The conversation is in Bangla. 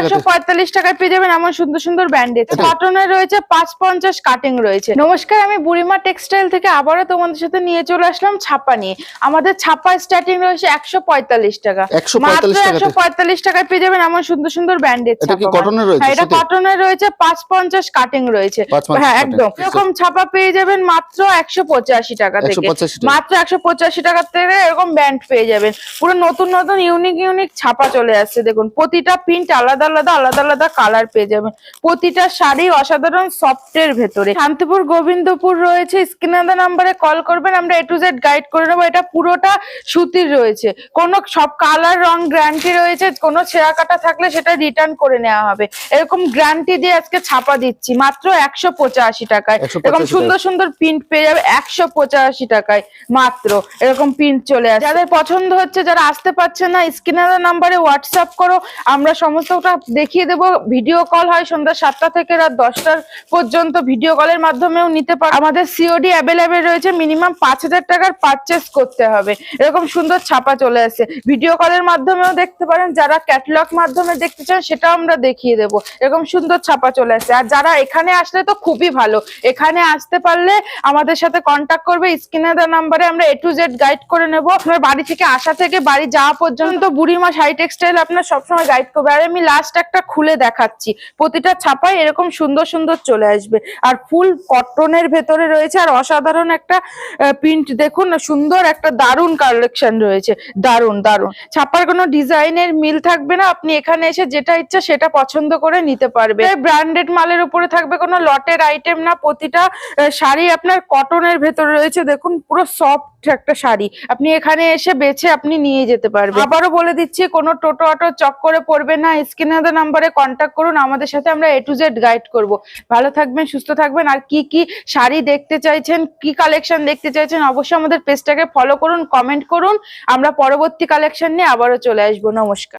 145 টাকায় পেয়ে যাবেন এমন সুন্দর সুন্দর ব্যান্ডেজ। কটনের রয়েছে 550 কাটিং রয়েছে। নমস্কার, আমি বুড়িমা টেক্সটাইল থেকে আবারও তোমাদের সাথে নিয়ে চলে আসলাম ছাপা নিয়ে। আমাদের ছাপা স্টার্টিং রয়েছে 145 টাকা, মাত্র 145 টাকায় পেয়ে যাবেন এমন সুন্দর সুন্দর ব্যান্ডেজ। এটা কি কটনের রয়েছে? এটা কটনের রয়েছে 550 কাটিং রয়েছে। হ্যাঁ একদম এরকম ছাপা পেয়ে যাবেন মাত্র 185 টাকা থেকে, মাত্র 185 টাকা থেকে এরকম ব্যান্ড পেয়ে যাবেন। পুরো নতুন নতুন ইউনিক ছাপা চলে আসছে। দেখুন প্রতিটা প্রিন্ট আলাদা আলাদা কালার পেয়ে যাবেন। প্রতিটা শাড়ি অসাধারণ সফটের ভেতরে। শান্তিপুর গোবিন্দপুর রয়েছে, স্ক্রিনে নাম্বারে কল করবেন, আমরা A to Z গাইড করে নেবো। এটা পুরোটা সুতির রয়েছে, কোনো সব কালার রং গ্যারান্টি রয়েছে। কোনো ছেঁড়া কাটা থাকলে সেটা রিটার্ন করে নেওয়া হবে। এরকম গ্যারান্টি দিয়ে আজকে ছাপা দিচ্ছি মাত্র 185 টাকায়। এরকম সুন্দর সুন্দর প্রিন্ট পেয়ে যাবে 185 টাকায় মাত্র। এরকম প্রিন্ট চলে আসে। যাদের পছন্দ হচ্ছে, যারা আসতে পারছে না, স্ক্রিনের নাম্বারে হোয়াটসঅ্যাপ করো, আমরা সমস্তটা দেখিয়ে দেবো। ভিডিও কল হয় সন্ধ্যা 7টা থেকে রাত 10টা পর্যন্ত, ভিডিও কলের মাধ্যমেও নিতে পারো। আমাদের সিওডি অ্যাভেলেবেল রয়েছে, মিনিমাম 5000 টাকার পারচেস করতে হবে। এরকম সুন্দর ছাপা চলে আসে। ভিডিও কলের মাধ্যমেও দেখতে পারেন, যারা ক্যাটালগ মাধ্যমে দেখতে চান সেটাও আমরা দেখিয়ে দেবো। এরকম সুন্দর ছাপা চলে আসে। আর যারা এখানে আসলে তো খুবই ভালো, এখানে আসতে পারলে আমাদের সাথে কন্ট্যাক্ট করবে, স্ক্রিনে দেওয়া নাম্বারে আমরা A to Z গাইড করে নেবো। আপনার বাড়ি থেকে আসা থেকে বাড়ি যাওয়া পর্যন্ত বুড়িমা শাড়ি টেক্সটাইল আপনার সবসময় গাইড করবে। আর আমি লাস্ট একটা খুলে দেখাচ্ছি, প্রতিটা ছাপায় এরকম সুন্দর সুন্দর চলে আসবে। আর ফুল কটনের ভেতরে রয়েছে, আর অসাধারণ একটা প্রিন্ট দেখুন, সুন্দর একটা দারুণ কালেকশন রয়েছে। দারুণ ছাপার কোনো ডিজাইনের মিল থাকবে না, আপনি এখানে এসে যেটা ইচ্ছা সেটা পছন্দ করে নিতে পারবে। ব্র্যান্ডেড মালের উপরে থাকবে, কোনো লটের আইটেম না। প্রতিটা শাড়ি আপনার কটনের ভেতরে রয়েছে। দেখুন পুরো সফট একটা শাড়ি, আপনি এখানে এসে বেছে আপনি নিয়ে যেতে পারবেন। আবারও বলে দিচ্ছি, কোনো টোটো অটো চক্করে পড়বে না। স্ক্রিনে দেওয়া নাম্বারে কন্ট্যাক্ট করুন, আমাদের সাথে আমরা A to Z গাইড করব। ভালো থাকবেন, সুস্থ থাকবেন। আর কি শাড়ি দেখতে চাইছেন, কি কালেকশন দেখতে চাইছেন, অবশ্যই আমাদের পেজটাকে ফলো করুন, কমেন্ট করুন। আমরা পরবর্তী কালেকশন নিয়ে আবারও চলে আসবো। নমস্কার।